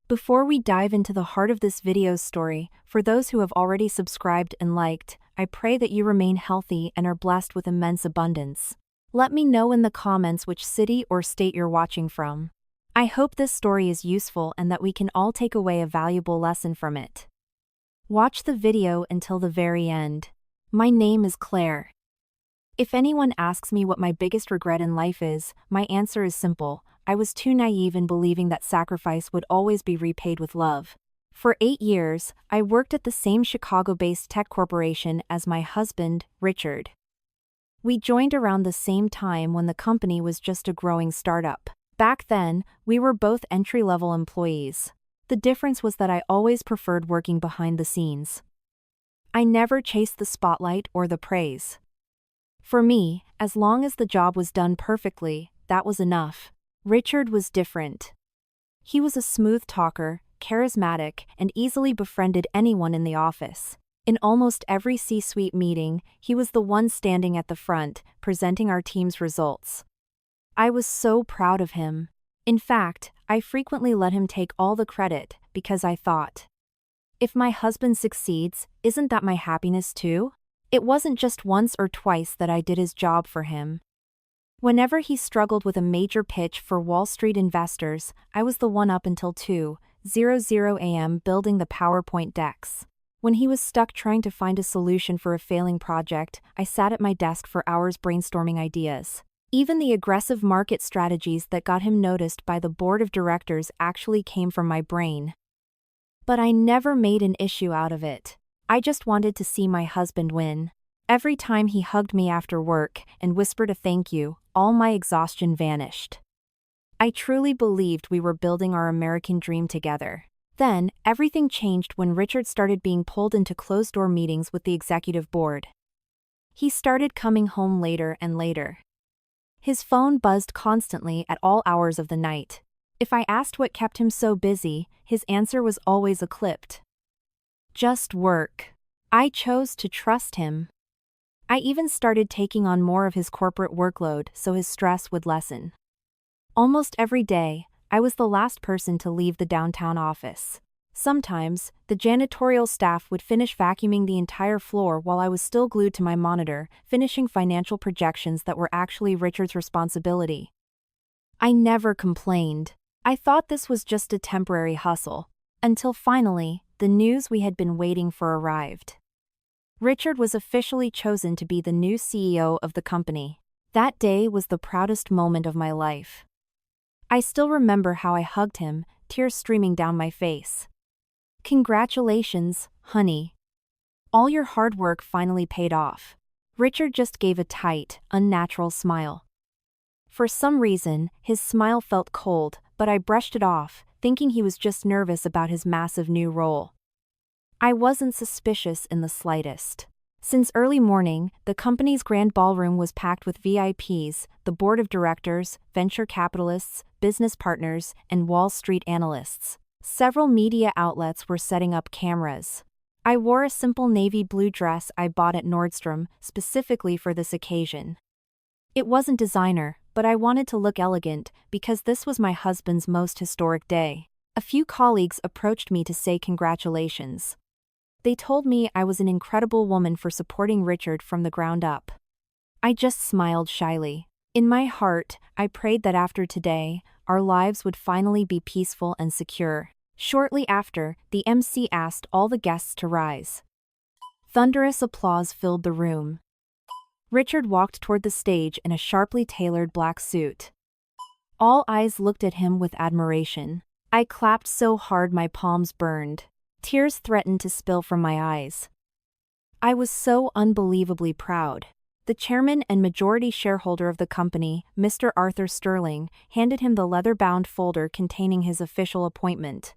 Before we dive into the heart of this video's story, for those who have already subscribed and liked, I pray that you remain healthy and are blessed with immense abundance. Let me know in the comments which city or state you're watching from. I hope this story is useful and that we can all take away a valuable lesson from it. Watch the video until the very end. My name is Claire. If anyone asks me what my biggest regret in life is, my answer is simple. I was too naive in believing that sacrifice would always be repaid with love. For 8 years, I worked at the same Chicago-based tech corporation as my husband, Richard. We joined around the same time when the company was just a growing startup. Back then, we were both entry-level employees. The difference was that I always preferred working behind the scenes. I never chased the spotlight or the praise. For me, as long as the job was done perfectly, that was enough. Richard was different. He was a smooth talker, charismatic, and easily befriended anyone in the office. In almost every C-suite meeting, he was the one standing at the front, presenting our team's results. I was so proud of him. In fact, I frequently let him take all the credit, because I thought, if my husband succeeds, isn't that my happiness too? It wasn't just once or twice that I did his job for him. Whenever he struggled with a major pitch for Wall Street investors, I was the one up until 2:00 a.m. building the PowerPoint decks. When he was stuck trying to find a solution for a failing project, I sat at my desk for hours brainstorming ideas. Even the aggressive market strategies that got him noticed by the board of directors actually came from my brain. But I never made an issue out of it. I just wanted to see my husband win. Every time he hugged me after work and whispered a thank you, all my exhaustion vanished. I truly believed we were building our American dream together. Then, everything changed when Richard started being pulled into closed-door meetings with the executive board. He started coming home later and later. His phone buzzed constantly at all hours of the night. If I asked what kept him so busy, his answer was always a clipped, "Just work." I chose to trust him. I even started taking on more of his corporate workload so his stress would lessen. Almost every day, I was the last person to leave the downtown office. Sometimes, the janitorial staff would finish vacuuming the entire floor while I was still glued to my monitor, finishing financial projections that were actually Richard's responsibility. I never complained. I thought this was just a temporary hustle. Until finally, the news we had been waiting for arrived. Richard was officially chosen to be the new CEO of the company. That day was the proudest moment of my life. I still remember how I hugged him, tears streaming down my face. "Congratulations, honey. All your hard work finally paid off." Richard just gave a tight, unnatural smile. For some reason, his smile felt cold, but I brushed it off, thinking he was just nervous about his massive new role. I wasn't suspicious in the slightest. Since early morning, the company's grand ballroom was packed with VIPs, the board of directors, venture capitalists, business partners, and Wall Street analysts. Several media outlets were setting up cameras. I wore a simple navy blue dress I bought at Nordstrom, specifically for this occasion. It wasn't designer, but I wanted to look elegant because this was my husband's most historic day. A few colleagues approached me to say congratulations. They told me I was an incredible woman for supporting Richard from the ground up. I just smiled shyly. In my heart, I prayed that after today, our lives would finally be peaceful and secure. Shortly after, the MC asked all the guests to rise. Thunderous applause filled the room. Richard walked toward the stage in a sharply tailored black suit. All eyes looked at him with admiration. I clapped so hard my palms burned. Tears threatened to spill from my eyes. I was so unbelievably proud. The chairman and majority shareholder of the company, Mr. Arthur Sterling, handed him the leather-bound folder containing his official appointment.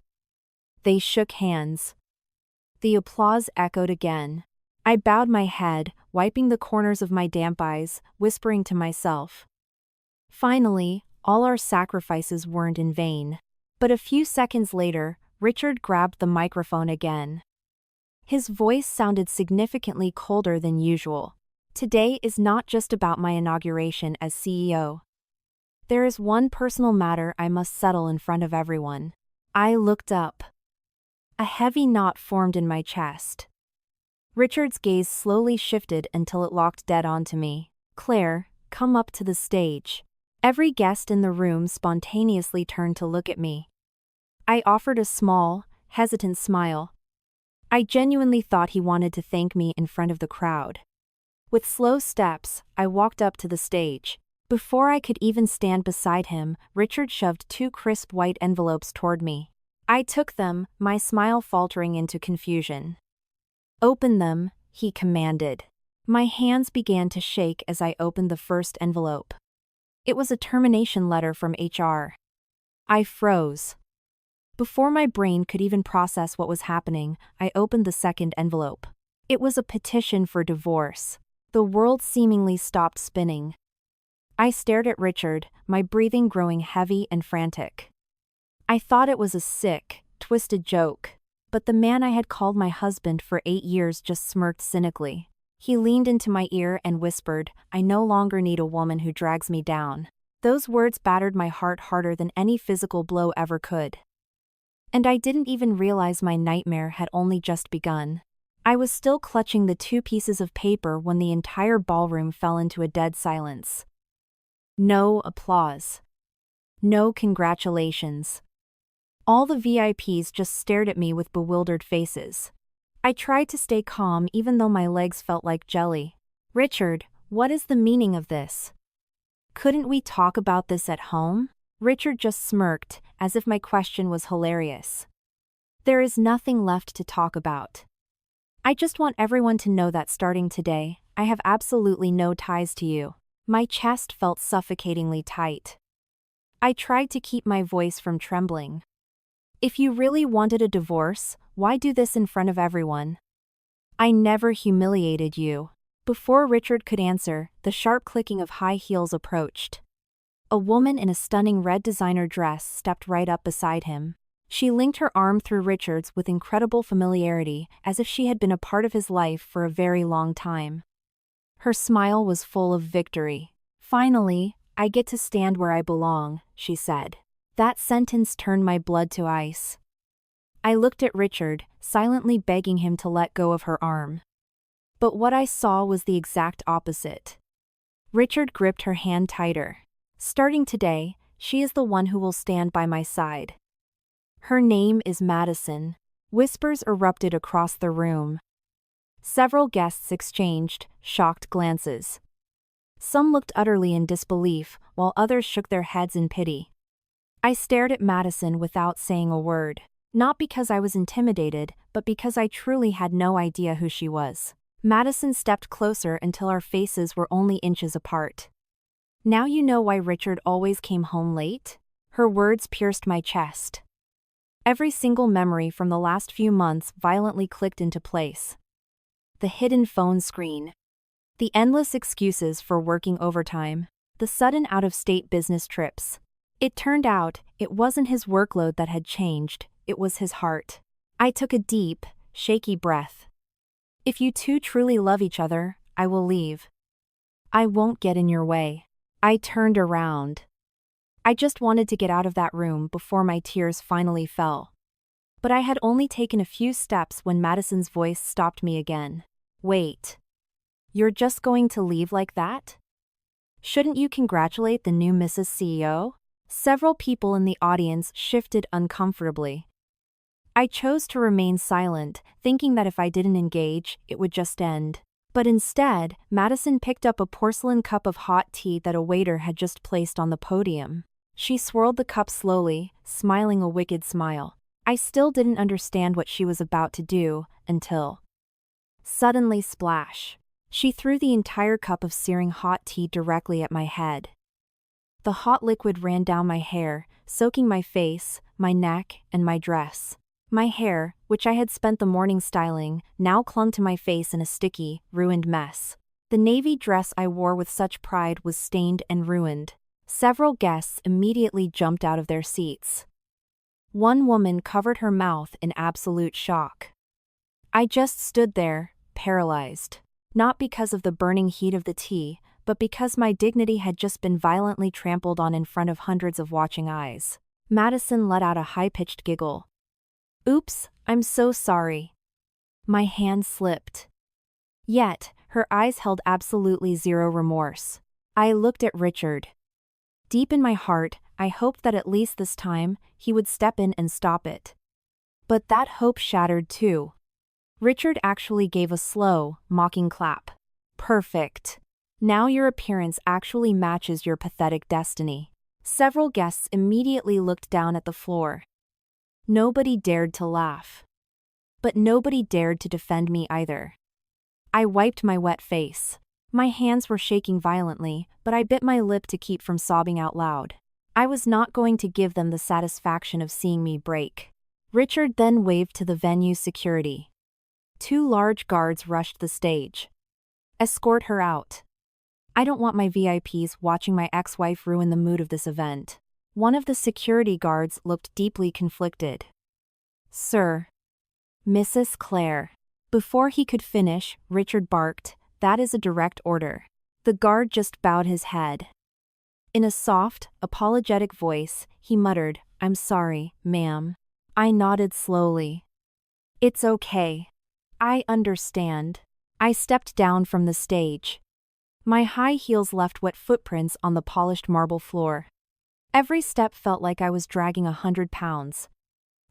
They shook hands. The applause echoed again. I bowed my head, wiping the corners of my damp eyes, whispering to myself. Finally, all our sacrifices weren't in vain. But a few seconds later, Richard grabbed the microphone again. His voice sounded significantly colder than usual. Today is not just about my inauguration as CEO. There is one personal matter I must settle in front of everyone. I looked up. A heavy knot formed in my chest. Richard's gaze slowly shifted until it locked dead onto me. Claire, come up to the stage. Every guest in the room spontaneously turned to look at me. I offered a small, hesitant smile. I genuinely thought he wanted to thank me in front of the crowd. With slow steps, I walked up to the stage. Before I could even stand beside him, Richard shoved 2 crisp white envelopes toward me. I took them, my smile faltering into confusion. Open them, he commanded. My hands began to shake as I opened the first envelope. It was a termination letter from HR. I froze. Before my brain could even process what was happening, I opened the second envelope. It was a petition for divorce. The world seemingly stopped spinning. I stared at Richard, my breathing growing heavy and frantic. I thought it was a sick, twisted joke, but the man I had called my husband for 8 years just smirked cynically. He leaned into my ear and whispered, "I no longer need a woman who drags me down." Those words battered my heart harder than any physical blow ever could. And I didn't even realize my nightmare had only just begun. I was still clutching the 2 pieces of paper when the entire ballroom fell into a dead silence. No applause. No congratulations. All the VIPs just stared at me with bewildered faces. I tried to stay calm even though my legs felt like jelly. Richard, what is the meaning of this? Couldn't we talk about this at home? Richard just smirked, as if my question was hilarious. There is nothing left to talk about. I just want everyone to know that starting today, I have absolutely no ties to you. My chest felt suffocatingly tight. I tried to keep my voice from trembling. If you really wanted a divorce, why do this in front of everyone? I never humiliated you. Before Richard could answer, the sharp clicking of high heels approached. A woman in a stunning red designer dress stepped right up beside him. She linked her arm through Richard's with incredible familiarity, as if she had been a part of his life for a very long time. Her smile was full of victory. "Finally, I get to stand where I belong," she said. That sentence turned my blood to ice. I looked at Richard, silently begging him to let go of her arm. But what I saw was the exact opposite. Richard gripped her hand tighter. "Starting today, she is the one who will stand by my side. Her name is Madison." Whispers erupted across the room. Several guests exchanged shocked glances. Some looked utterly in disbelief, while others shook their heads in pity. I stared at Madison without saying a word, not because I was intimidated, but because I truly had no idea who she was. Madison stepped closer until our faces were only inches apart. "Now you know why Richard always came home late?" Her words pierced my chest. Every single memory from the last few months violently clicked into place. The hidden phone screen. The endless excuses for working overtime. The sudden out-of-state business trips. It turned out, it wasn't his workload that had changed, it was his heart. I took a deep, shaky breath. "If you two truly love each other, I will leave. I won't get in your way." I turned around. I just wanted to get out of that room before my tears finally fell. But I had only taken a few steps when Madison's voice stopped me again. "Wait. You're just going to leave like that? Shouldn't you congratulate the new Mrs. CEO?" Several people in the audience shifted uncomfortably. I chose to remain silent, thinking that if I didn't engage, it would just end. But instead, Madison picked up a porcelain cup of hot tea that a waiter had just placed on the podium. She swirled the cup slowly, smiling a wicked smile. I still didn't understand what she was about to do, until... Suddenly splash. She threw the entire cup of searing hot tea directly at my head. The hot liquid ran down my hair, soaking my face, my neck, and my dress. My hair, which I had spent the morning styling, now clung to my face in a sticky, ruined mess. The navy dress I wore with such pride was stained and ruined. Several guests immediately jumped out of their seats. One woman covered her mouth in absolute shock. I just stood there, paralyzed. Not because of the burning heat of the tea, but because my dignity had just been violently trampled on in front of hundreds of watching eyes. Madison let out a high-pitched giggle. Oops, I'm so sorry. My hand slipped. Yet, her eyes held absolutely zero remorse. I looked at Richard. Deep in my heart, I hoped that at least this time, he would step in and stop it. But that hope shattered too. Richard actually gave a slow, mocking clap. Perfect. Now your appearance actually matches your pathetic destiny. Several guests immediately looked down at the floor. Nobody dared to laugh. But nobody dared to defend me either. I wiped my wet face. My hands were shaking violently, but I bit my lip to keep from sobbing out loud. I was not going to give them the satisfaction of seeing me break. Richard then waved to the venue's security. 2 large guards rushed the stage. Escort her out. I don't want my VIPs watching my ex-wife ruin the mood of this event. One of the security guards looked deeply conflicted. Sir. Mrs. Claire. Before he could finish, Richard barked, "That is a direct order." The guard just bowed his head. In a soft, apologetic voice, he muttered, "I'm sorry, ma'am." I nodded slowly. "It's okay. I understand." I stepped down from the stage. My high heels left wet footprints on the polished marble floor. Every step felt like I was dragging 100 pounds.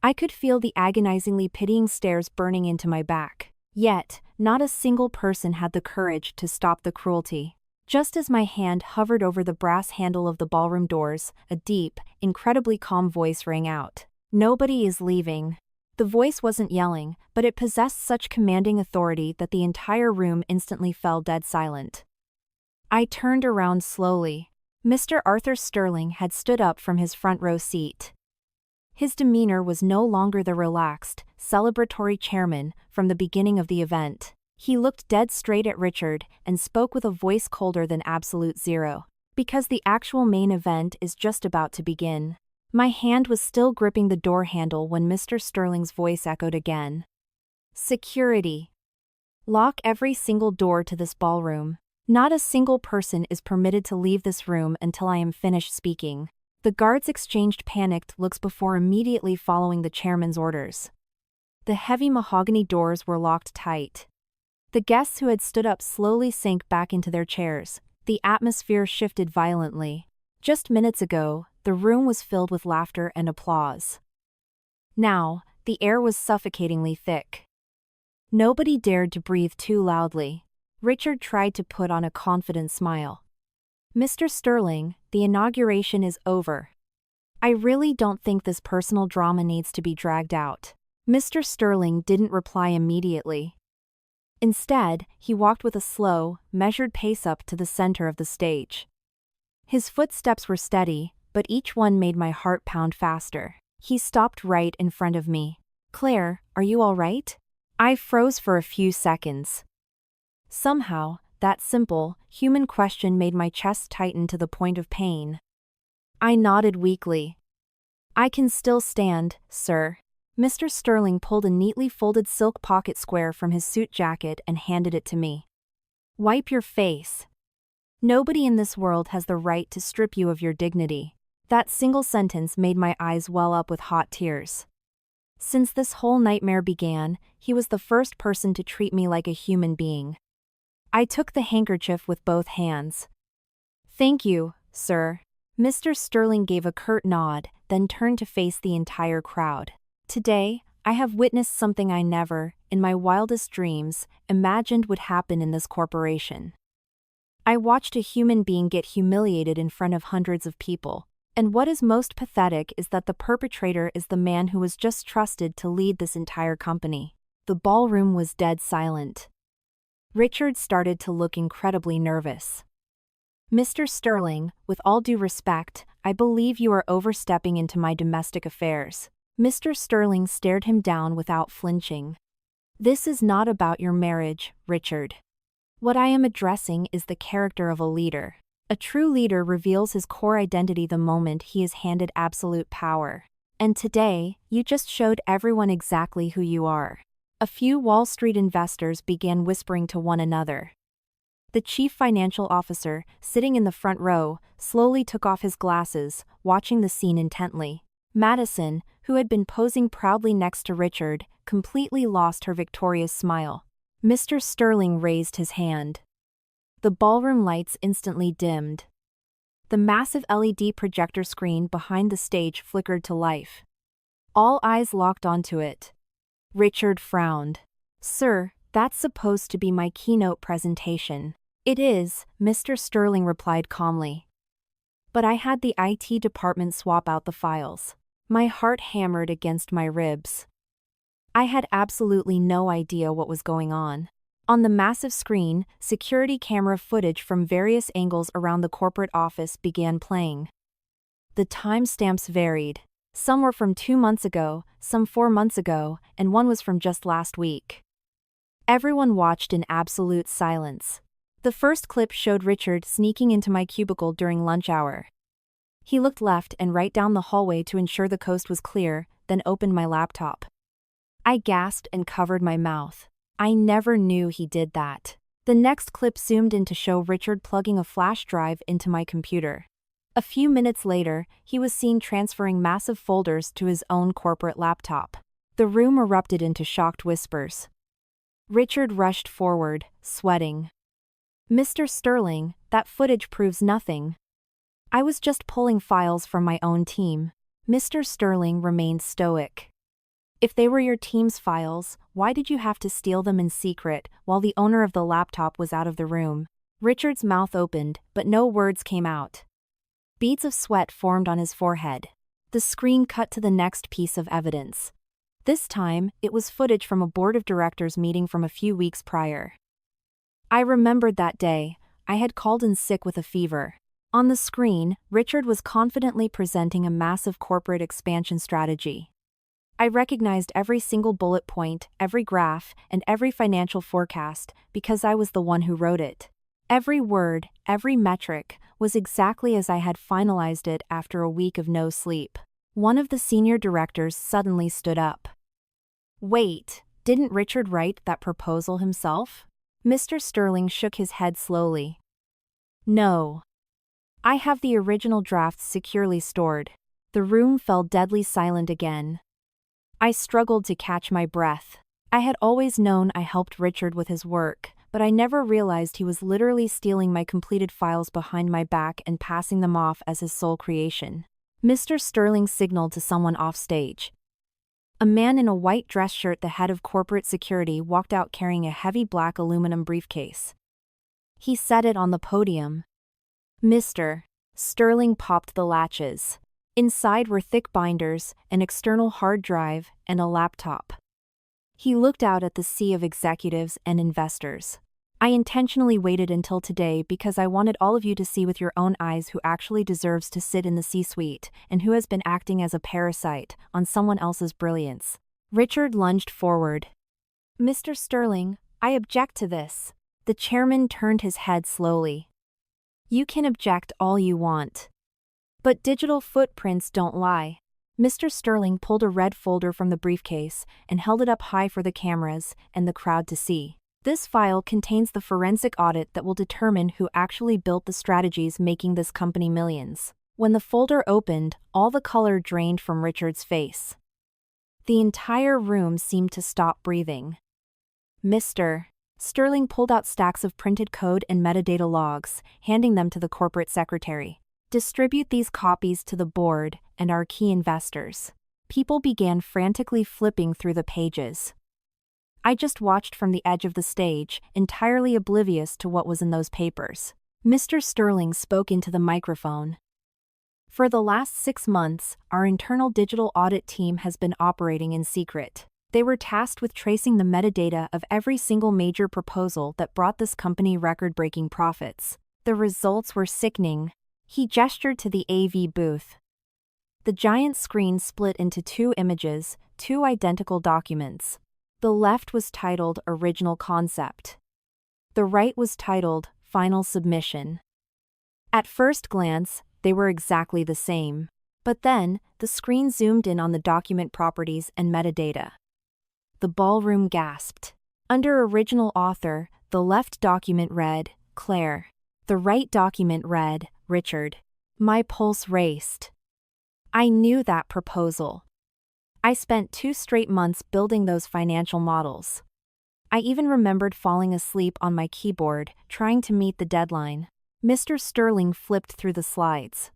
I could feel the agonizingly pitying stares burning into my back. Yet, not a single person had the courage to stop the cruelty. Just as my hand hovered over the brass handle of the ballroom doors, a deep, incredibly calm voice rang out. "Nobody is leaving." The voice wasn't yelling, but it possessed such commanding authority that the entire room instantly fell dead silent. I turned around slowly. Mr. Arthur Sterling had stood up from his front row seat. His demeanor was no longer the relaxed, celebratory chairman from the beginning of the event. He looked dead straight at Richard and spoke with a voice colder than absolute zero. "Because the actual main event is just about to begin." My hand was still gripping the door handle when Mr. Sterling's voice echoed again. "Security. Lock every single door to this ballroom. Not a single person is permitted to leave this room until I am finished speaking." The guards exchanged panicked looks before immediately following the chairman's orders. The heavy mahogany doors were locked tight. The guests who had stood up slowly sank back into their chairs. The atmosphere shifted violently. Just minutes ago, the room was filled with laughter and applause. Now, the air was suffocatingly thick. Nobody dared to breathe too loudly. Richard tried to put on a confident smile. "Mr. Sterling, the inauguration is over. I really don't think this personal drama needs to be dragged out." Mr. Sterling didn't reply immediately. Instead, he walked with a slow, measured pace up to the center of the stage. His footsteps were steady, but each one made my heart pound faster. He stopped right in front of me. "Claire, are you all right?" I froze for a few seconds. Somehow, that simple, human question made my chest tighten to the point of pain. I nodded weakly. "I can still stand, sir." Mr. Sterling pulled a neatly folded silk pocket square from his suit jacket and handed it to me. "Wipe your face. Nobody in this world has the right to strip you of your dignity." That single sentence made my eyes well up with hot tears. Since this whole nightmare began, he was the first person to treat me like a human being. I took the handkerchief with both hands. "Thank you, sir." Mr. Sterling gave a curt nod, then turned to face the entire crowd. "Today, I have witnessed something I never, in my wildest dreams, imagined would happen in this corporation. I watched a human being get humiliated in front of hundreds of people. And what is most pathetic is that the perpetrator is the man who was just trusted to lead this entire company." The ballroom was dead silent. Richard started to look incredibly nervous. "Mr. Sterling, with all due respect, I believe you are overstepping into my domestic affairs." Mr. Sterling stared him down without flinching. "This is not about your marriage, Richard. What I am addressing is the character of a leader. A true leader reveals his core identity the moment he is handed absolute power. And today, you just showed everyone exactly who you are." A few Wall Street investors began whispering to one another. The chief financial officer, sitting in the front row, slowly took off his glasses, watching the scene intently. Madison, who had been posing proudly next to Richard, completely lost her victorious smile. Mr. Sterling raised his hand. The ballroom lights instantly dimmed. The massive LED projector screen behind the stage flickered to life. All eyes locked onto it. Richard frowned. "Sir, that's supposed to be my keynote presentation." "It is," Mr. Sterling replied calmly. "But I had the IT department swap out the files." My heart hammered against my ribs. I had absolutely no idea what was going on. On the massive screen, security camera footage from various angles around the corporate office began playing. The timestamps varied. Some were from 2 months ago, some 4 months ago, and one was from just last week. Everyone watched in absolute silence. The first clip showed Richard sneaking into my cubicle during lunch hour. He looked left and right down the hallway to ensure the coast was clear, then opened my laptop. I gasped and covered my mouth. I never knew he did that. The next clip zoomed in to show Richard plugging a flash drive into my computer. A few minutes later, he was seen transferring massive folders to his own corporate laptop. The room erupted into shocked whispers. Richard rushed forward, sweating. "Mr. Sterling, that footage proves nothing. I was just pulling files from my own team." Mr. Sterling remained stoic. "If they were your team's files, why did you have to steal them in secret while the owner of the laptop was out of the room?" Richard's mouth opened, but no words came out. Beads of sweat formed on his forehead. The screen cut to the next piece of evidence. This time, it was footage from a board of directors meeting from a few weeks prior. I remembered that day. I had called in sick with a fever. On the screen, Richard was confidently presenting a massive corporate expansion strategy. I recognized every single bullet point, every graph, and every financial forecast because I was the one who wrote it. Every word, every metric, was exactly as I had finalized it after a week of no sleep. One of the senior directors suddenly stood up. "Wait, didn't Richard write that proposal himself?" Mr. Sterling shook his head slowly. "No. I have the original drafts securely stored." The room fell deadly silent again. I struggled to catch my breath. I had always known I helped Richard with his work, but I never realized he was literally stealing my completed files behind my back and passing them off as his sole creation. Mr. Sterling signaled to someone off stage. A man in a white dress shirt, the head of corporate security, walked out carrying a heavy black aluminum briefcase. He set it on the podium. Mr. Sterling popped the latches. Inside were thick binders, an external hard drive, and a laptop. He looked out at the sea of executives and investors. "I intentionally waited until today because I wanted all of you to see with your own eyes who actually deserves to sit in the C-suite and who has been acting as a parasite on someone else's brilliance." Richard lunged forward. "Mr. Sterling, I object to this." The chairman turned his head slowly. "You can object all you want. But digital footprints don't lie." Mr. Sterling pulled a red folder from the briefcase and held it up high for the cameras and the crowd to see. "This file contains the forensic audit that will determine who actually built the strategies making this company millions." When the folder opened, all the color drained from Richard's face. The entire room seemed to stop breathing. Mr. Sterling pulled out stacks of printed code and metadata logs, handing them to the corporate secretary. "Distribute these copies to the board and our key investors." People began frantically flipping through the pages. I just watched from the edge of the stage, entirely oblivious to what was in those papers. Mr. Sterling spoke into the microphone. "For the last 6 months, our internal digital audit team has been operating in secret. They were tasked with tracing the metadata of every single major proposal that brought this company record-breaking profits. The results were sickening." He gestured to the AV booth. The giant screen split into 2 images, 2 identical documents. The left was titled Original Concept. The right was titled Final Submission. At first glance, they were exactly the same. But then, the screen zoomed in on the document properties and metadata. The ballroom gasped. Under Original Author, the left document read, Claire. The right document read, Richard. My pulse raced. I knew that proposal. I spent 2 straight months building those financial models. I even remembered falling asleep on my keyboard, trying to meet the deadline. Mr. Sterling flipped through the slides.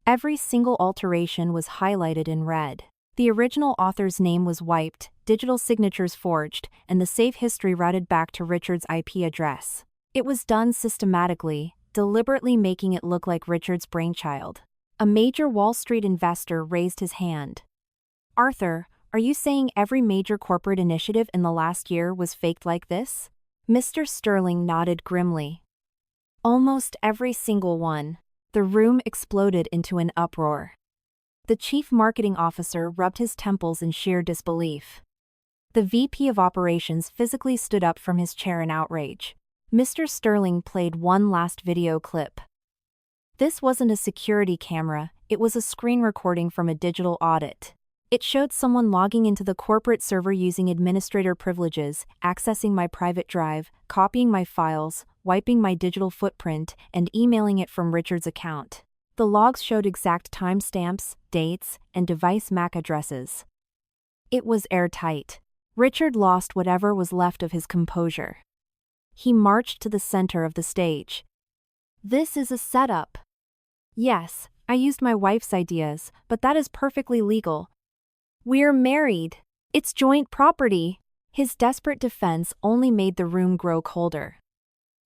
Every single alteration was highlighted in red. The original author's name was wiped, digital signatures forged, and the save history routed back to Richard's IP address. It was done systematically, deliberately making it look like Richard's brainchild. A major Wall Street investor raised his hand. Arthur, are you saying every major corporate initiative in the last year was faked like this? Mr. Sterling nodded grimly. Almost every single one. The room exploded into an uproar. The chief marketing officer rubbed his temples in sheer disbelief. The VP of operations physically stood up from his chair in outrage. Mr. Sterling played one last video clip. This wasn't a security camera, it was a screen recording from a digital audit. It showed someone logging into the corporate server using administrator privileges, accessing my private drive, copying my files, wiping my digital footprint, and emailing it from Richard's account. The logs showed exact timestamps, dates, and device MAC addresses. It was airtight. Richard lost whatever was left of his composure. He marched to the center of the stage. This is a setup. Yes, I used my wife's ideas, but that is perfectly legal. We're married. It's joint property. His desperate defense only made the room grow colder.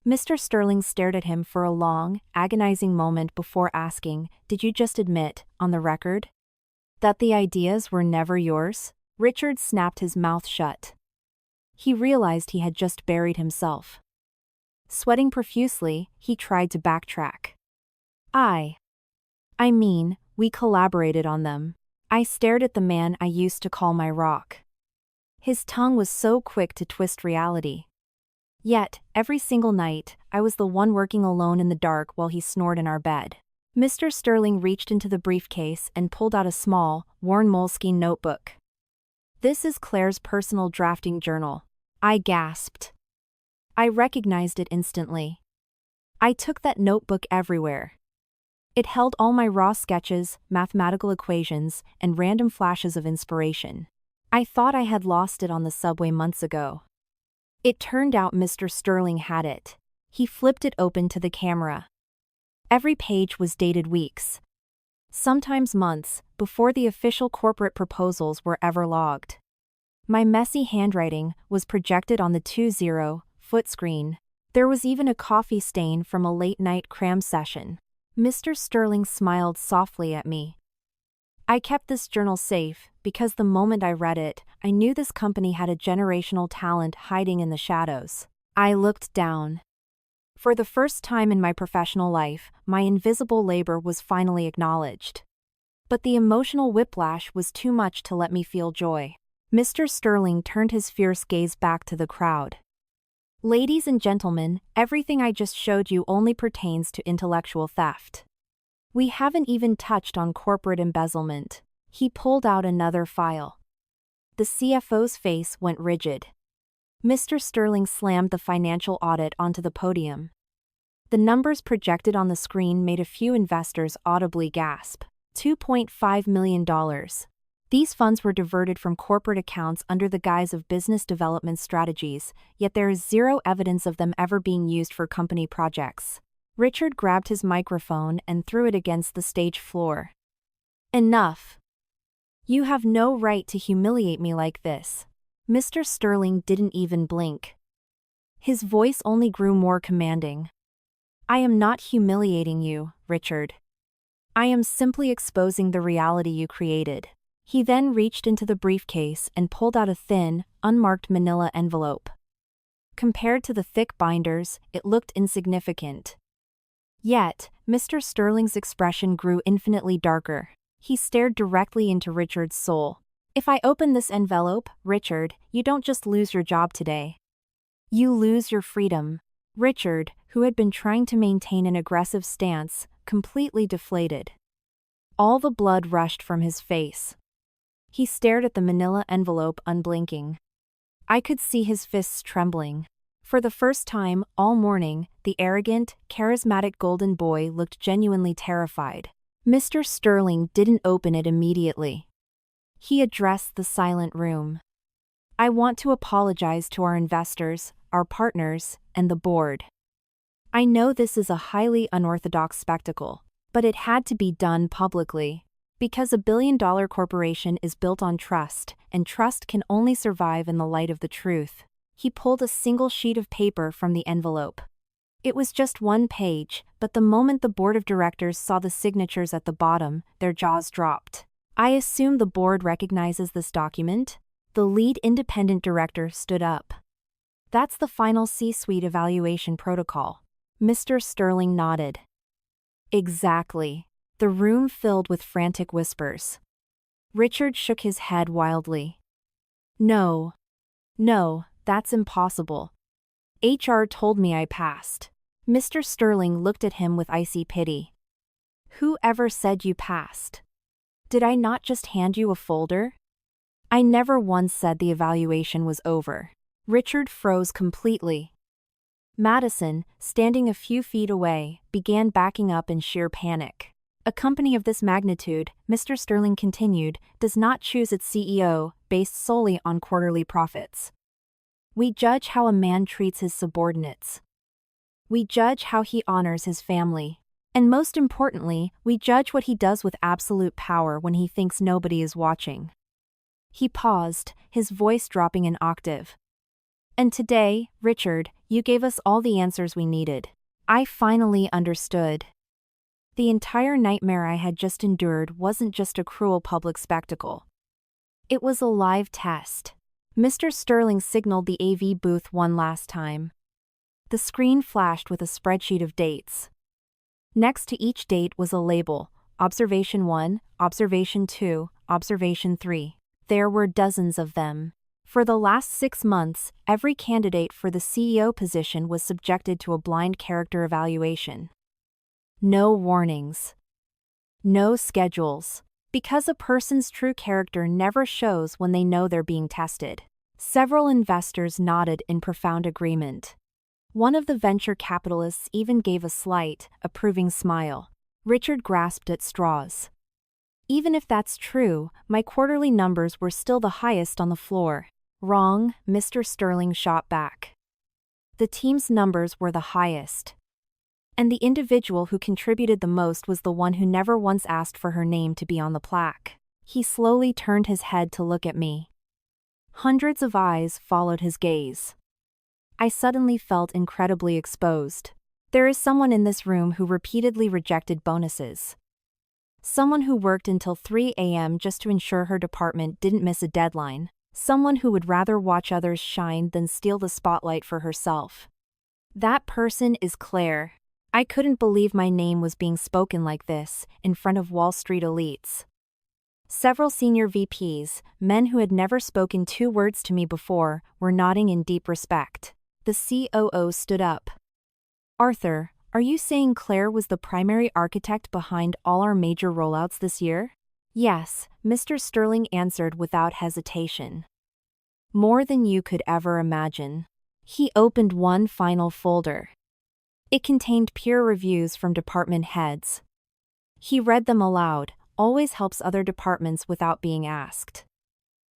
Mr. Sterling stared at him for a long, agonizing moment before asking, "Did you just admit, on the record, that the ideas were never yours?" Richard snapped his mouth shut. He realized he had just buried himself. Sweating profusely, he tried to backtrack. I mean, we collaborated on them. I stared at the man I used to call my rock. His tongue was so quick to twist reality. Yet, every single night, I was the one working alone in the dark while he snored in our bed. Mr. Sterling reached into the briefcase and pulled out a small, worn moleskin notebook. "This is Claire's personal drafting journal." I gasped. I recognized it instantly. I took that notebook everywhere. It held all my raw sketches, mathematical equations, and random flashes of inspiration. I thought I had lost it on the subway months ago. It turned out Mr. Sterling had it. He flipped it open to the camera. Every page was dated weeks, sometimes months, before the official corporate proposals were ever logged. My messy handwriting was projected on the 20-foot screen. There was even a coffee stain from a late-night cram session. Mr. Sterling smiled softly at me. I kept this journal safe because the moment I read it, I knew this company had a generational talent hiding in the shadows. I looked down. For the first time in my professional life, my invisible labor was finally acknowledged. But the emotional whiplash was too much to let me feel joy. Mr. Sterling turned his fierce gaze back to the crowd. "Ladies and gentlemen, everything I just showed you only pertains to intellectual theft. We haven't even touched on corporate embezzlement." He pulled out another file. The CFO's face went rigid. Mr. Sterling slammed the financial audit onto the podium. The numbers projected on the screen made a few investors audibly gasp. $2.5 million. These funds were diverted from corporate accounts under the guise of business development strategies, yet there is zero evidence of them ever being used for company projects. Richard grabbed his microphone and threw it against the stage floor. "Enough. You have no right to humiliate me like this." Mr. Sterling didn't even blink. His voice only grew more commanding. "I am not humiliating you, Richard. I am simply exposing the reality you created." He then reached into the briefcase and pulled out a thin, unmarked manila envelope. Compared to the thick binders, it looked insignificant. Yet, Mr. Sterling's expression grew infinitely darker. He stared directly into Richard's soul. "If I open this envelope, Richard, you don't just lose your job today. You lose your freedom." Richard, who had been trying to maintain an aggressive stance, completely deflated. All the blood rushed from his face. He stared at the manila envelope unblinking. I could see his fists trembling. For the first time all morning, the arrogant, charismatic golden boy looked genuinely terrified. Mr. Sterling didn't open it immediately. He addressed the silent room. I want to apologize to our investors, our partners, and the board. I know this is a highly unorthodox spectacle, but it had to be done publicly. Because a billion-dollar corporation is built on trust, and trust can only survive in the light of the truth. He pulled a single sheet of paper from the envelope. It was just one page, but the moment the board of directors saw the signatures at the bottom, their jaws dropped. I assume the board recognizes this document? The lead independent director stood up. That's the final C-suite evaluation protocol. Mr. Sterling nodded. Exactly. The room filled with frantic whispers. Richard shook his head wildly. No, that's impossible. HR told me I passed. Mr. Sterling looked at him with icy pity. Who ever said you passed? Did I not just hand you a folder? I never once said the evaluation was over. Richard froze completely. Madison, standing a few feet away, began backing up in sheer panic. A company of this magnitude, Mr. Sterling continued, does not choose its CEO based solely on quarterly profits. We judge how a man treats his subordinates. We judge how he honors his family. And most importantly, we judge what he does with absolute power when he thinks nobody is watching. He paused, his voice dropping an octave. And today, Richard, you gave us all the answers we needed. I finally understood. The entire nightmare I had just endured wasn't just a cruel public spectacle. It was a live test. Mr. Sterling signaled the AV booth one last time. The screen flashed with a spreadsheet of dates. Next to each date was a label: Observation 1, Observation 2, Observation 3. There were dozens of them. For the last 6 months, every candidate for the CEO position was subjected to a blind character evaluation. No warnings. No schedules. Because a person's true character never shows when they know they're being tested. Several investors nodded in profound agreement. One of the venture capitalists even gave a slight, approving smile. Richard grasped at straws. Even if that's true, my quarterly numbers were still the highest on the floor. Wrong, Mr. Sterling shot back. The team's numbers were the highest. And the individual who contributed the most was the one who never once asked for her name to be on the plaque. He slowly turned his head to look at me. Hundreds of eyes followed his gaze. I suddenly felt incredibly exposed. There is someone in this room who repeatedly rejected bonuses. Someone who worked until 3 a.m. just to ensure her department didn't miss a deadline. Someone who would rather watch others shine than steal the spotlight for herself. That person is Claire. I couldn't believe my name was being spoken like this, in front of Wall Street elites. Several senior VPs, men who had never spoken 2 words to me before, were nodding in deep respect. The COO stood up. Arthur, are you saying Claire was the primary architect behind all our major rollouts this year? Yes, Mr. Sterling answered without hesitation. More than you could ever imagine. He opened one final folder. It contained peer reviews from department heads. He read them aloud, always helps other departments without being asked.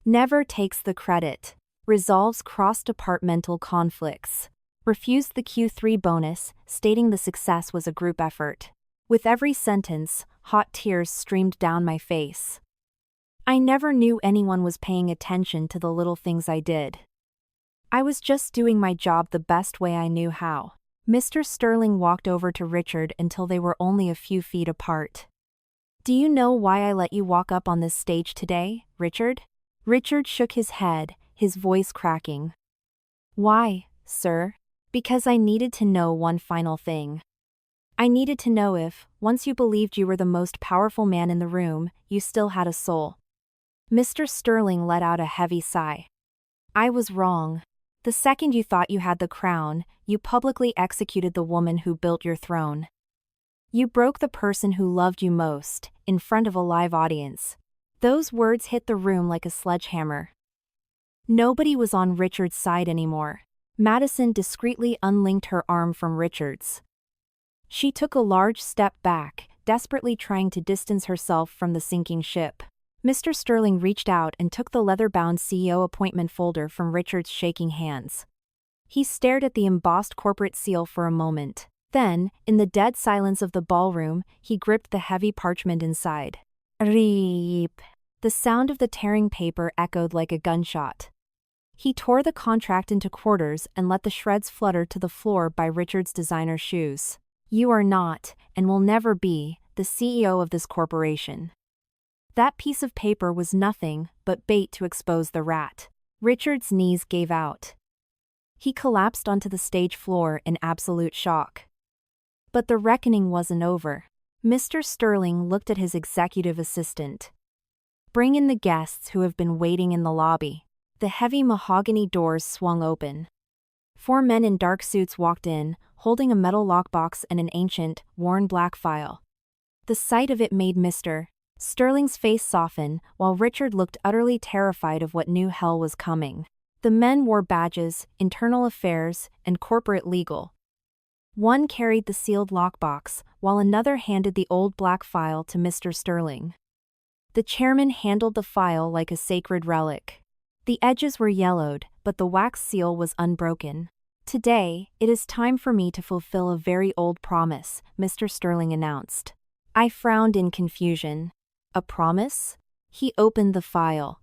Never takes the credit. Resolves cross-departmental conflicts. Refused the Q3 bonus, stating the success was a group effort. With every sentence, hot tears streamed down my face. I never knew anyone was paying attention to the little things I did. I was just doing my job the best way I knew how. Mr. Sterling walked over to Richard until they were only a few feet apart. Do you know why I let you walk up on this stage today, Richard? Richard shook his head, his voice cracking. Why, sir? Because I needed to know one final thing. I needed to know if, once you believed you were the most powerful man in the room, you still had a soul. Mr. Sterling let out a heavy sigh. I was wrong. The second you thought you had the crown, you publicly executed the woman who built your throne. You broke the person who loved you most, in front of a live audience. Those words hit the room like a sledgehammer. Nobody was on Richard's side anymore. Madison discreetly unlinked her arm from Richard's. She took a large step back, desperately trying to distance herself from the sinking ship. Mr. Sterling reached out and took the leather-bound CEO appointment folder from Richard's shaking hands. He stared at the embossed corporate seal for a moment. Then, in the dead silence of the ballroom, he gripped the heavy parchment inside. Reep. The sound of the tearing paper echoed like a gunshot. He tore the contract into quarters and let the shreds flutter to the floor by Richard's designer shoes. You are not, and will never be, the CEO of this corporation. That piece of paper was nothing but bait to expose the rat. Richard's knees gave out. He collapsed onto the stage floor in absolute shock. But the reckoning wasn't over. Mr. Sterling looked at his executive assistant. Bring in the guests who have been waiting in the lobby. The heavy mahogany doors swung open. 4 men in dark suits walked in, holding a metal lockbox and an ancient, worn black file. The sight of it made Mr. Sterling's face soften, while Richard looked utterly terrified of what new hell was coming. The men wore badges, internal affairs, and corporate legal. One carried the sealed lockbox, while another handed the old black file to Mr. Sterling. The chairman handled the file like a sacred relic. The edges were yellowed, but the wax seal was unbroken. Today, it is time for me to fulfill a very old promise, Mr. Sterling announced. I frowned in confusion. A promise? He opened the file.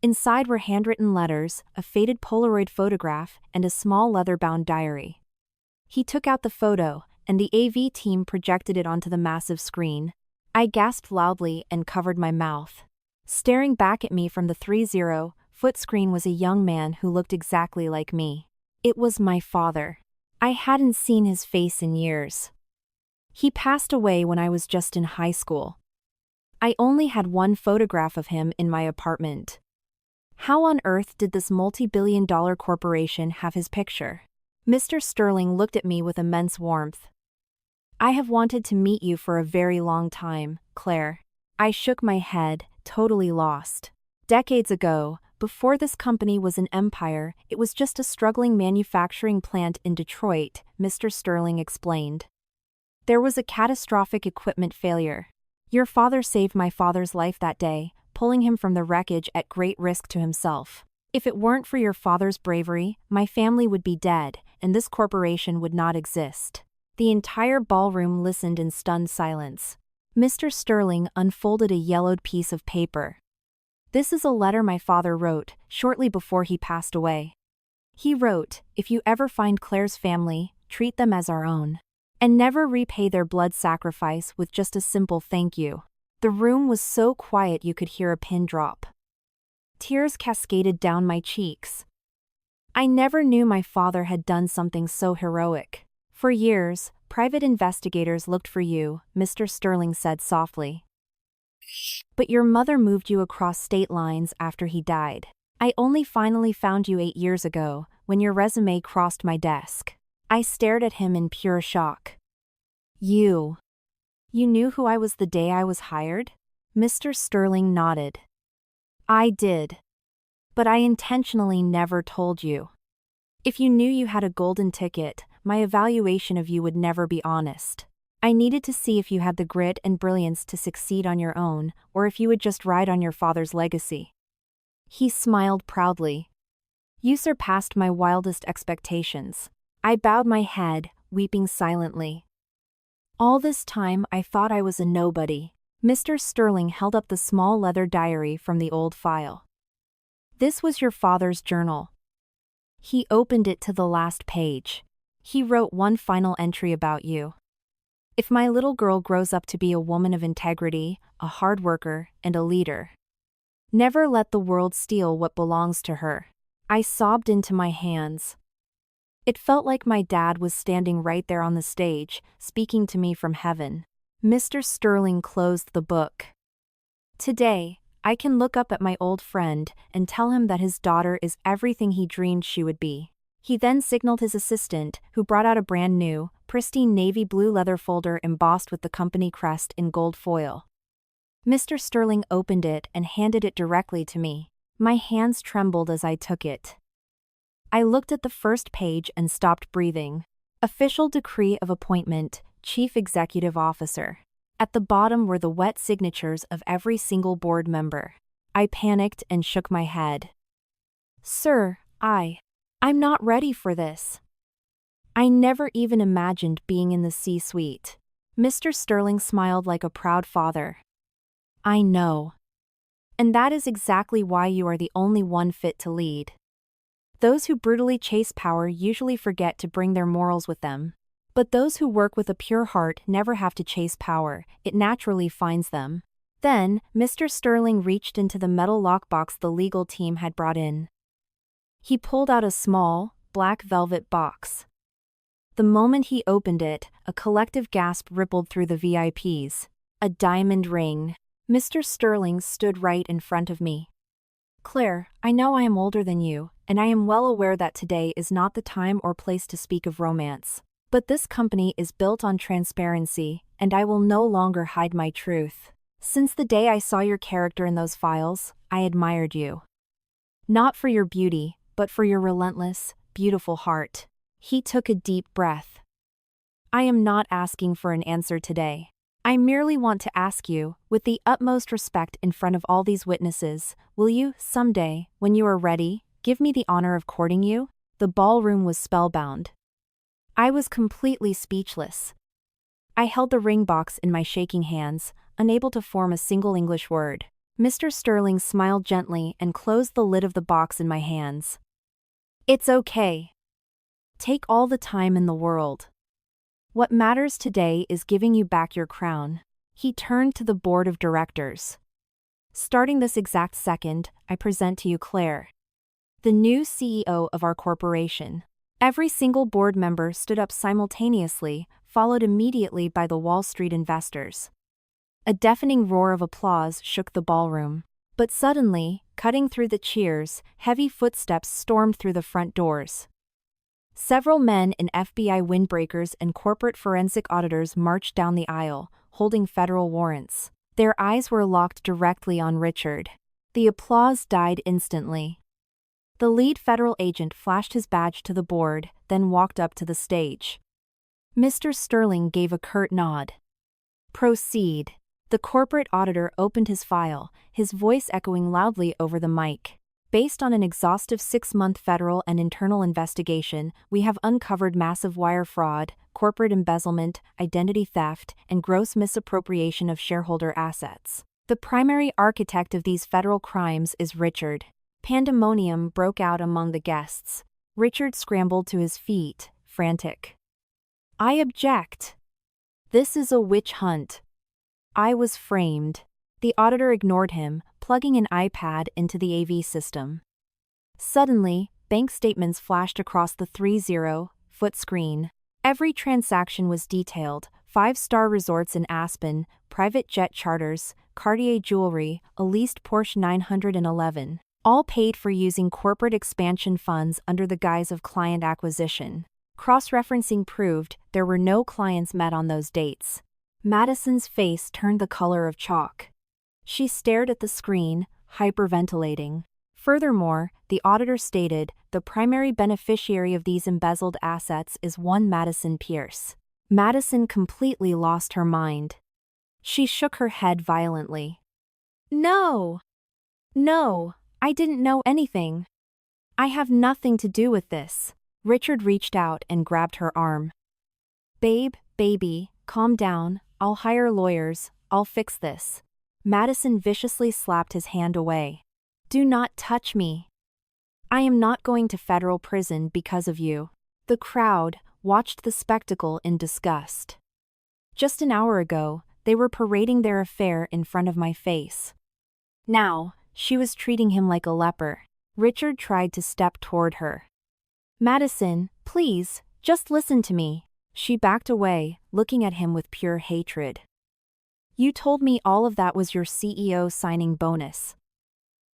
Inside were handwritten letters, a faded Polaroid photograph, and a small leather-bound diary. He took out the photo, and the AV team projected it onto the massive screen. I gasped loudly and covered my mouth. Staring back at me from the 30-foot screen was a young man who looked exactly like me. It was my father. I hadn't seen his face in years. He passed away when I was just in high school. I only had one photograph of him in my apartment. How on earth did this multi-billion-dollar corporation have his picture? Mr. Sterling looked at me with immense warmth. I have wanted to meet you for a very long time, Claire. I shook my head, totally lost. Decades ago, before this company was an empire, it was just a struggling manufacturing plant in Detroit, Mr. Sterling explained. There was a catastrophic equipment failure. Your father saved my father's life that day, pulling him from the wreckage at great risk to himself. If it weren't for your father's bravery, my family would be dead, and this corporation would not exist. The entire ballroom listened in stunned silence. Mr. Sterling unfolded a yellowed piece of paper. This is a letter my father wrote, shortly before he passed away. He wrote, if you ever find Claire's family, treat them as our own. And never repay their blood sacrifice with just a simple thank you. The room was so quiet you could hear a pin drop. Tears cascaded down my cheeks. I never knew my father had done something so heroic. For years, private investigators looked for you, Mr. Sterling said softly. But your mother moved you across state lines after he died. I only finally found you 8 years ago, when your resume crossed my desk. I stared at him in pure shock. You knew who I was the day I was hired? Mr. Sterling nodded. I did. But I intentionally never told you. If you knew you had a golden ticket, my evaluation of you would never be honest. I needed to see if you had the grit and brilliance to succeed on your own, or if you would just ride on your father's legacy. He smiled proudly. You surpassed my wildest expectations. I bowed my head, weeping silently. All this time I thought I was a nobody. Mr. Sterling held up the small leather diary from the old file. This was your father's journal. He opened it to the last page. He wrote one final entry about you. If my little girl grows up to be a woman of integrity, a hard worker, and a leader, never let the world steal what belongs to her. I sobbed into my hands. It felt like my dad was standing right there on the stage, speaking to me from heaven. Mr. Sterling closed the book. Today, I can look up at my old friend and tell him that his daughter is everything he dreamed she would be. He then signaled his assistant, who brought out a brand new, pristine navy blue leather folder embossed with the company crest in gold foil. Mr. Sterling opened it and handed it directly to me. My hands trembled as I took it. I looked at the first page and stopped breathing. Official Decree of Appointment, Chief Executive Officer. At the bottom were the wet signatures of every single board member. I panicked and shook my head. Sir, I'm not ready for this. I never even imagined being in the C-suite. Mr. Sterling smiled like a proud father. I know. And that is exactly why you are the only one fit to lead. Those who brutally chase power usually forget to bring their morals with them. But those who work with a pure heart never have to chase power, it naturally finds them. Then, Mr. Sterling reached into the metal lockbox the legal team had brought in. He pulled out a small, black velvet box. The moment he opened it, a collective gasp rippled through the VIPs. A diamond ring. Mr. Sterling stood right in front of me. Claire, I know I am older than you, and I am well aware that today is not the time or place to speak of romance. But this company is built on transparency, and I will no longer hide my truth. Since the day I saw your character in those files, I admired you. Not for your beauty, but for your relentless, beautiful heart. He took a deep breath. I am not asking for an answer today. I merely want to ask you, with the utmost respect in front of all these witnesses, will you, someday, when you are ready, give me the honor of courting you? The ballroom was spellbound. I was completely speechless. I held the ring box in my shaking hands, unable to form a single English word. Mr. Sterling smiled gently and closed the lid of the box in my hands. It's okay. Take all the time in the world. What matters today is giving you back your crown. He turned to the board of directors. Starting this exact second, I present to you Claire, the new CEO of our corporation. Every single board member stood up simultaneously, followed immediately by the Wall Street investors. A deafening roar of applause shook the ballroom. But suddenly, cutting through the cheers, heavy footsteps stormed through the front doors. Several men in FBI windbreakers and corporate forensic auditors marched down the aisle, holding federal warrants. Their eyes were locked directly on Richard. The applause died instantly. The lead federal agent flashed his badge to the board, then walked up to the stage. Mr. Sterling gave a curt nod. Proceed. The corporate auditor opened his file, his voice echoing loudly over the mic. Based on an exhaustive 6-month federal and internal investigation, we have uncovered massive wire fraud, corporate embezzlement, identity theft, and gross misappropriation of shareholder assets. The primary architect of these federal crimes is Richard. Pandemonium broke out among the guests. Richard scrambled to his feet, frantic. I object. This is a witch hunt. I was framed. The auditor ignored him, plugging an iPad into the AV system. Suddenly, bank statements flashed across the 30-foot screen. Every transaction was detailed: 5-star resorts in Aspen, private jet charters, Cartier jewelry, a leased Porsche 911. All paid for using corporate expansion funds under the guise of client acquisition. Cross-referencing proved there were no clients met on those dates. Madison's face turned the color of chalk. She stared at the screen, hyperventilating. Furthermore, the auditor stated, the primary beneficiary of these embezzled assets is one Madison Pierce. Madison completely lost her mind. She shook her head violently. No, I didn't know anything. I have nothing to do with this. Richard reached out and grabbed her arm. Baby, calm down, I'll hire lawyers, I'll fix this. Madison viciously slapped his hand away. Do not touch me. I am not going to federal prison because of you. The crowd watched the spectacle in disgust. Just an hour ago, they were parading their affair in front of my face. Now, she was treating him like a leper. Richard tried to step toward her. Madison, please, just listen to me. She backed away, looking at him with pure hatred. You told me all of that was your CEO signing bonus.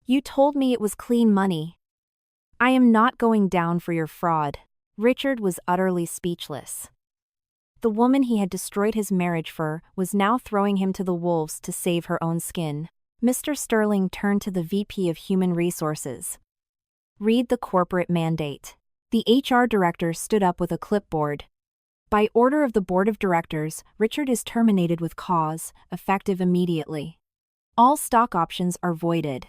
You told me it was clean money. I am not going down for your fraud. Richard was utterly speechless. The woman he had destroyed his marriage for was now throwing him to the wolves to save her own skin. Mr. Sterling turned to the VP of Human Resources. Read the corporate mandate. The HR director stood up with a clipboard. By order of the board of directors, Richard is terminated with cause, effective immediately. All stock options are voided.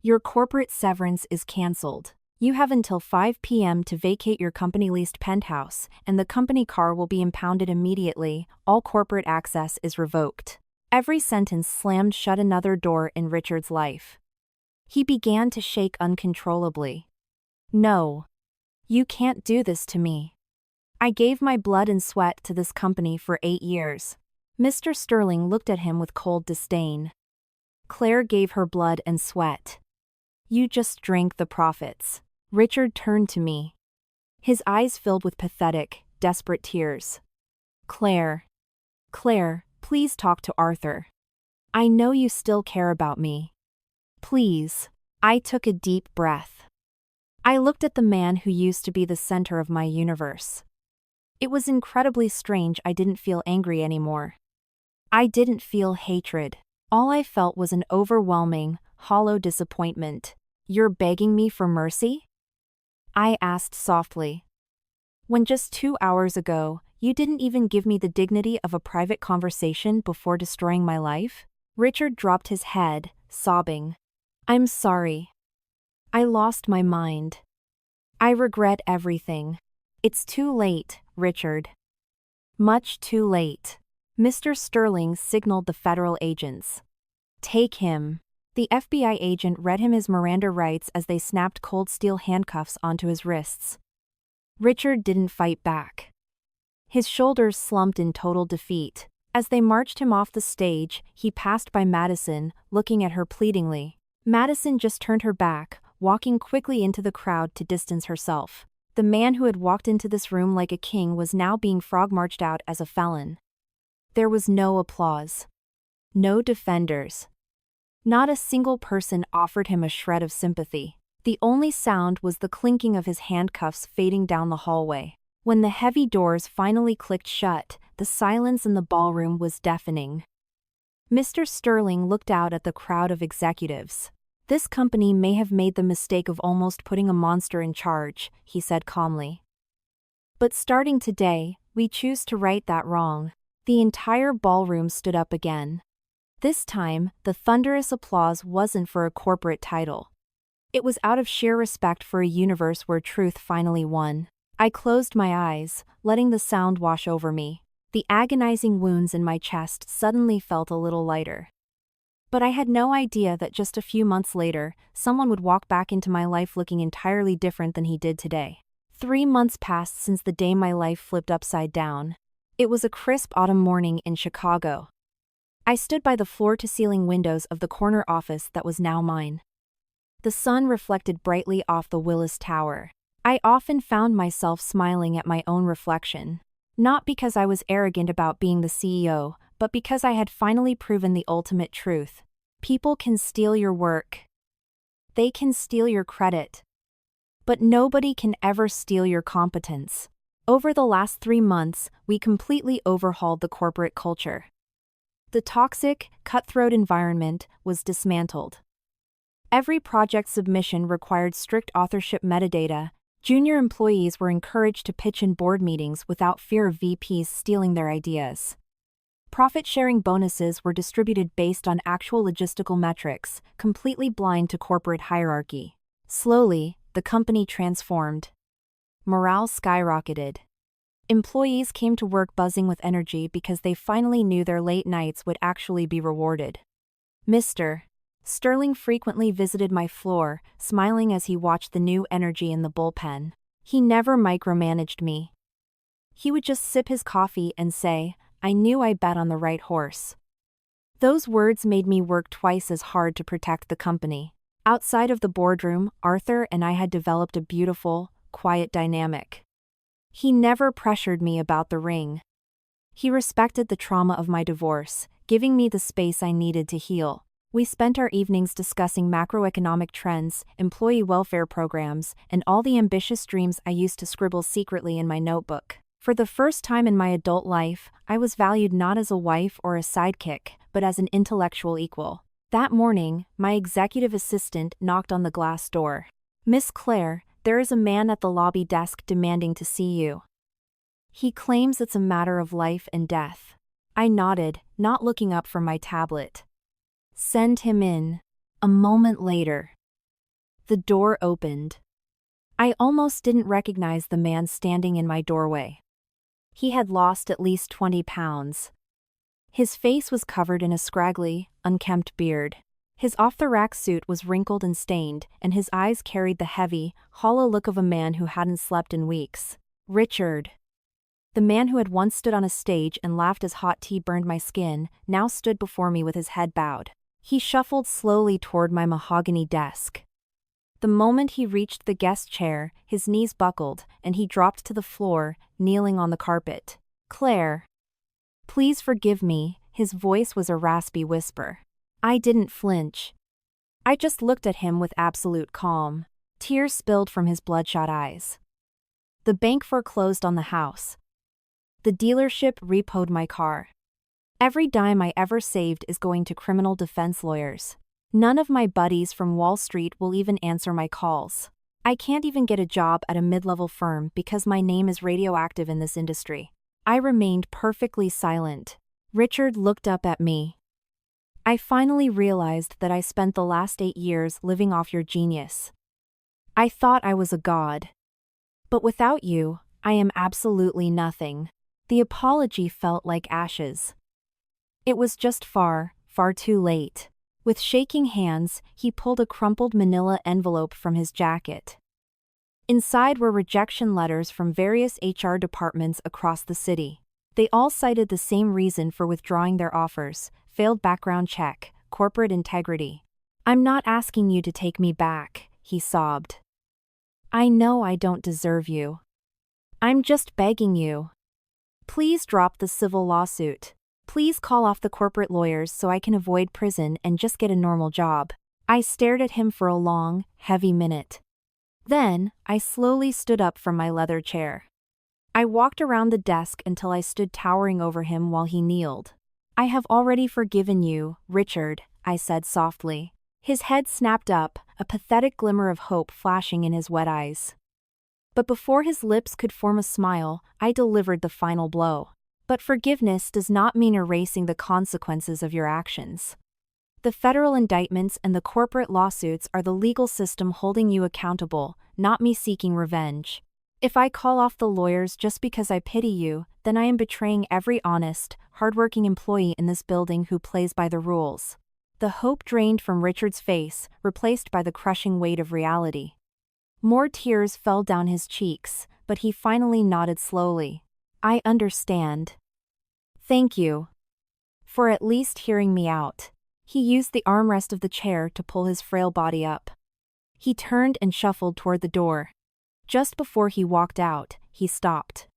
Your corporate severance is cancelled. You have until 5 p.m. to vacate your company-leased penthouse, and the company car will be impounded immediately. All corporate access is revoked. Every sentence slammed shut another door in Richard's life. He began to shake uncontrollably. No. You can't do this to me. I gave my blood and sweat to this company for 8 years. Mr. Sterling looked at him with cold disdain. Claire gave her blood and sweat. You just drank the profits. Richard turned to me. His eyes filled with pathetic, desperate tears. Claire, please talk to Arthur. I know you still care about me. Please. I took a deep breath. I looked at the man who used to be the center of my universe. It was incredibly strange. I didn't feel angry anymore. I didn't feel hatred. All I felt was an overwhelming, hollow disappointment. You're begging me for mercy? I asked softly. When just 2 hours ago, you didn't even give me the dignity of a private conversation before destroying my life? Richard dropped his head, sobbing. I'm sorry. I lost my mind. I regret everything. It's too late, Richard. Much too late. Mr. Sterling signaled the federal agents. Take him. The FBI agent read him his Miranda rights as they snapped cold steel handcuffs onto his wrists. Richard didn't fight back. His shoulders slumped in total defeat. As they marched him off the stage, he passed by Madison, looking at her pleadingly. Madison just turned her back, walking quickly into the crowd to distance herself. The man who had walked into this room like a king was now being frog-marched out as a felon. There was no applause. No defenders. Not a single person offered him a shred of sympathy. The only sound was the clinking of his handcuffs fading down the hallway. When the heavy doors finally clicked shut, the silence in the ballroom was deafening. Mr. Sterling looked out at the crowd of executives. This company may have made the mistake of almost putting a monster in charge, he said calmly. But starting today, we choose to right that wrong. The entire ballroom stood up again. This time, the thunderous applause wasn't for a corporate title. It was out of sheer respect for a universe where truth finally won. I closed my eyes, letting the sound wash over me. The agonizing wounds in my chest suddenly felt a little lighter. But I had no idea that just a few months later, someone would walk back into my life looking entirely different than he did today. 3 months passed since the day my life flipped upside down. It was a crisp autumn morning in Chicago. I stood by the floor-to-ceiling windows of the corner office that was now mine. The sun reflected brightly off the Willis Tower. I often found myself smiling at my own reflection. Not because I was arrogant about being the CEO, but because I had finally proven the ultimate truth. People can steal your work. They can steal your credit. But nobody can ever steal your competence. Over the last 3 months, we completely overhauled the corporate culture. The toxic, cutthroat environment was dismantled. Every project submission required strict authorship metadata. Junior employees were encouraged to pitch in board meetings without fear of VPs stealing their ideas. Profit-sharing bonuses were distributed based on actual logistical metrics, completely blind to corporate hierarchy. Slowly, the company transformed. Morale skyrocketed. Employees came to work buzzing with energy because they finally knew their late nights would actually be rewarded. Mr. Sterling frequently visited my floor, smiling as he watched the new energy in the bullpen. He never micromanaged me. He would just sip his coffee and say, "I knew I bet on the right horse." Those words made me work twice as hard to protect the company. Outside of the boardroom, Arthur and I had developed a beautiful, quiet dynamic. He never pressured me about the ring. He respected the trauma of my divorce, giving me the space I needed to heal. We spent our evenings discussing macroeconomic trends, employee welfare programs, and all the ambitious dreams I used to scribble secretly in my notebook. For the first time in my adult life, I was valued not as a wife or a sidekick, but as an intellectual equal. That morning, my executive assistant knocked on the glass door. "Miss Claire, there is a man at the lobby desk demanding to see you." He claims it's a matter of life and death. I nodded, not looking up from my tablet. Send him in. A moment later, the door opened. I almost didn't recognize the man standing in my doorway. He had lost at least 20 pounds. His face was covered in a scraggly, unkempt beard. His off-the-rack suit was wrinkled and stained, and his eyes carried the heavy, hollow look of a man who hadn't slept in weeks. Richard. The man who had once stood on a stage and laughed as hot tea burned my skin, now stood before me with his head bowed. He shuffled slowly toward my mahogany desk. The moment he reached the guest chair, his knees buckled, and he dropped to the floor, kneeling on the carpet. Claire. Please forgive me, his voice was a raspy whisper. I didn't flinch. I just looked at him with absolute calm. Tears spilled from his bloodshot eyes. The bank foreclosed on the house. The dealership repoed my car. Every dime I ever saved is going to criminal defense lawyers. None of my buddies from Wall Street will even answer my calls. I can't even get a job at a mid-level firm because my name is radioactive in this industry. I remained perfectly silent. Richard looked up at me. I finally realized that I spent the last 8 years living off your genius. I thought I was a god. But without you, I am absolutely nothing. The apology felt like ashes. It was just far too late. With shaking hands, he pulled a crumpled manila envelope from his jacket. Inside were rejection letters from various HR departments across the city. They all cited the same reason for withdrawing their offers: failed background check, corporate integrity. I'm not asking you to take me back, he sobbed. I know I don't deserve you. I'm just begging you. Please drop the civil lawsuit. Please call off the corporate lawyers so I can avoid prison and just get a normal job. I stared at him for a long, heavy minute. Then, I slowly stood up from my leather chair. I walked around the desk until I stood towering over him while he kneeled. I have already forgiven you, Richard, I said softly. His head snapped up, a pathetic glimmer of hope flashing in his wet eyes. But before his lips could form a smile, I delivered the final blow. But forgiveness does not mean erasing the consequences of your actions. The federal indictments and the corporate lawsuits are the legal system holding you accountable, not me seeking revenge. If I call off the lawyers just because I pity you, then I am betraying every honest, hardworking employee in this building who plays by the rules. The hope drained from Richard's face, replaced by the crushing weight of reality. More tears fell down his cheeks, but he finally nodded slowly. I understand. Thank you. For at least hearing me out. He used the armrest of the chair to pull his frail body up. He turned and shuffled toward the door. Just before he walked out, he stopped.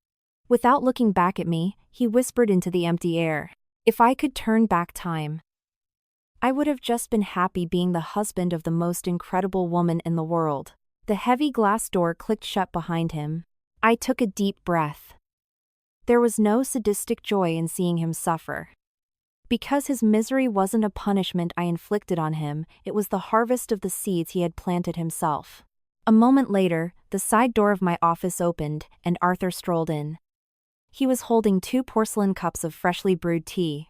Without looking back at me, he whispered into the empty air. If I could turn back time, I would have just been happy being the husband of the most incredible woman in the world. The heavy glass door clicked shut behind him. I took a deep breath. There was no sadistic joy in seeing him suffer. Because his misery wasn't a punishment I inflicted on him, it was the harvest of the seeds he had planted himself. A moment later, the side door of my office opened, and Arthur strolled in. He was holding 2 porcelain cups of freshly brewed tea.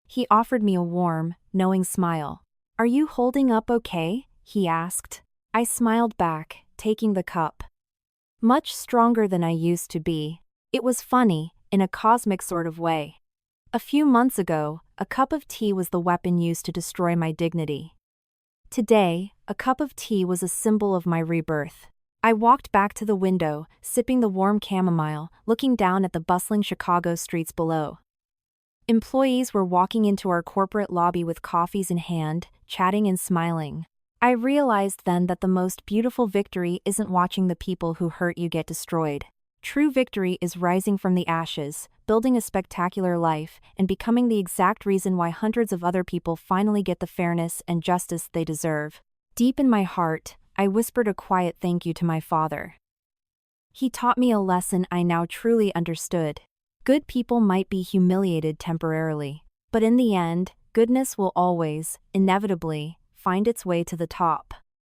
He offered me a warm, knowing smile. Are you holding up okay? He asked. I smiled back, taking the cup. Much stronger than I used to be. It was funny, in a cosmic sort of way. A few months ago, a cup of tea was the weapon used to destroy my dignity. Today, a cup of tea was a symbol of my rebirth. I walked back to the window, sipping the warm chamomile, looking down at the bustling Chicago streets below. Employees were walking into our corporate lobby with coffees in hand, chatting and smiling. I realized then that the most beautiful victory isn't watching the people who hurt you get destroyed. True victory is rising from the ashes, building a spectacular life, and becoming the exact reason why hundreds of other people finally get the fairness and justice they deserve. Deep in my heart, I whispered a quiet thank you to my father. He taught me a lesson I now truly understood. Good people might be humiliated temporarily, but in the end, goodness will always, inevitably, find its way to the top.